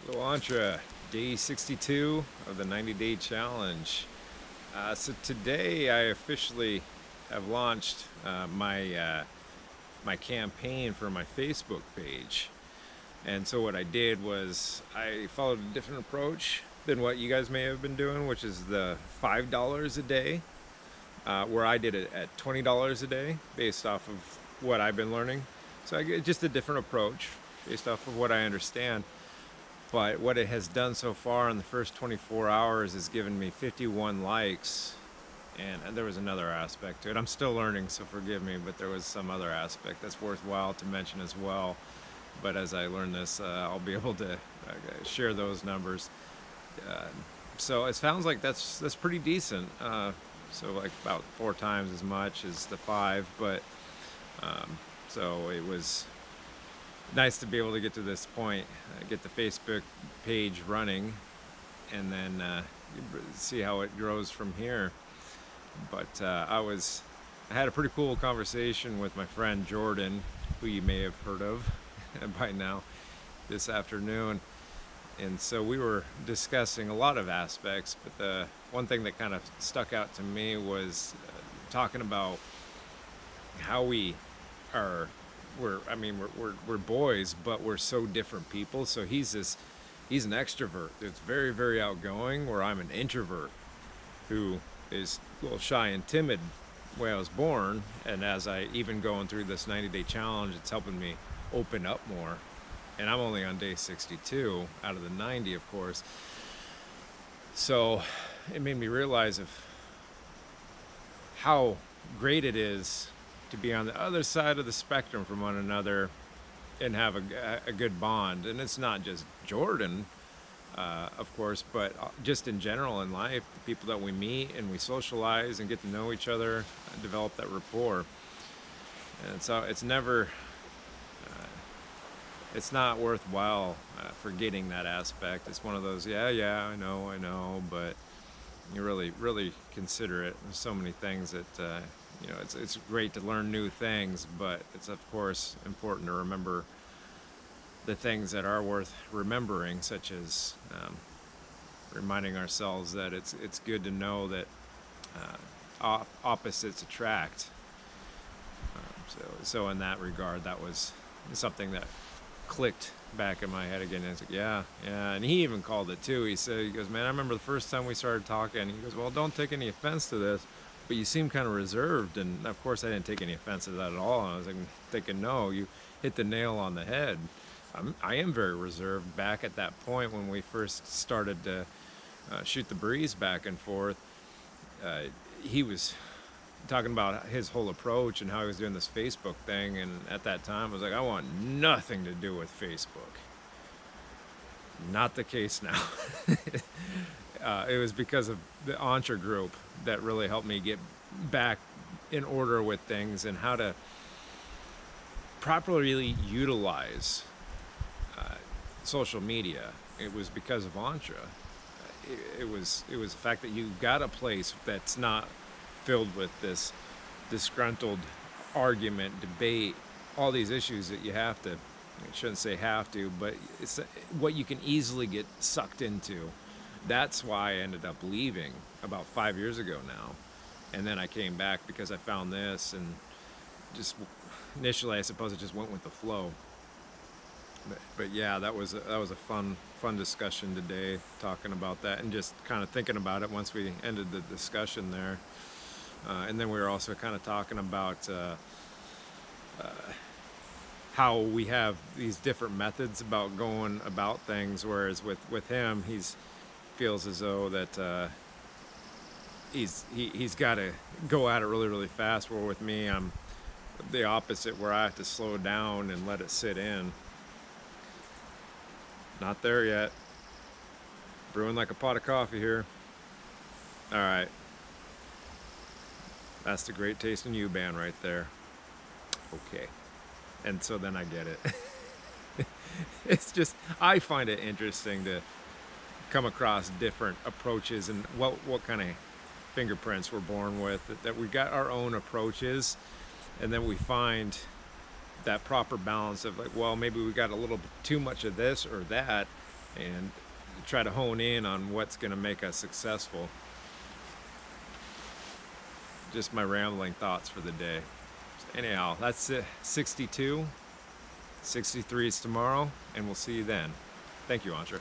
Little Entre, day 62 of the 90-day challenge. So today I officially have launched my campaign for my Facebook page. And so what I did was I followed a different approach than what you guys may have been doing, which is the $5 a day, where I did it at $20 a day based off of what I've been learning. So I get just a different approach based off of what I understand. But what it has done so far in the first 24 hours is given me 51 likes. And there was another aspect to it. I'm still learning, so forgive me, but there was some other aspect that's worthwhile to mention as well. But as I learn this, I'll be able to share those numbers. Uh, so it sounds like that's pretty decent. So like about 4 times as much as the five, but so it was nice to be able to get to this point, get the Facebook page running, and then see how it grows from here. But I had a pretty cool conversation with my friend Jordan, who you may have heard of by now, this afternoon. And so we were discussing a lot of aspects, but the one thing that kind of stuck out to me was talking about how we are. We're boys, but we're so different people. So he's an extrovert that's very, very outgoing, where I'm an introvert who is a little shy and timid the way I was born. And as I even going through this 90-day challenge, it's helping me open up more. And I'm only on day 62 out of the 90, of course. So it made me realize of how great it is to be on the other side of the spectrum from one another and have a good bond. And it's not just Jordan, of course, but just in general in life, the people that we meet and we socialize and get to know each other, develop that rapport. And so it's not worthwhile forgetting that aspect. It's one of those, yeah, I know, but you really consider it. There's so many things that it's great to learn new things, but it's of course important to remember the things that are worth remembering, such as reminding ourselves that it's good to know that opposites attract. So in that regard, that was something that clicked back in my head again. And it's like, yeah. And he even called it too. He goes, man, I remember the first time we started talking. He goes, well, don't take any offense to this, but you seem kind of reserved. And of course, I didn't take any offense to that at all. And I was like, thinking, no, you hit the nail on the head. I am very reserved back at that point when we first started to shoot the breeze back and forth. He was talking about his whole approach and how he was doing this Facebook thing. And at that time, I was like, I want nothing to do with Facebook. Not the case now. It was because of the Entre group that really helped me get back in order with things and how to properly utilize social media. It was because of Entre. It was the fact that you got a place that's not filled with this disgruntled argument, debate, all these issues that you have to, I shouldn't say have to, but it's what you can easily get sucked into. That's why I ended up leaving about 5 years ago now. And then I came back because I found this, and just initially I suppose it just went with the flow. But yeah, that was a fun discussion today, talking about that and just kind of thinking about it once we ended the discussion there. And then we were also kind of talking about how we have these different methods about going about things, whereas with him, he's feels as though that he's got to go at it really fast. Where with me, I'm the opposite, where I have to slow down and let it sit in. Not there yet. Brewing like a pot of coffee here. All right. That's the Great Taste in You band right there. Okay. And so then I get it. It's just, I find it interesting to come across different approaches and what kind of fingerprints we're born with, that we got our own approaches, and then we find that proper balance of like, well, maybe we got a little bit too much of this or that, and try to hone in on what's going to make us successful. Just my rambling thoughts for the day. Anyhow, that's it. 62. 63 is tomorrow, and we'll see you then. Thank you, Entre.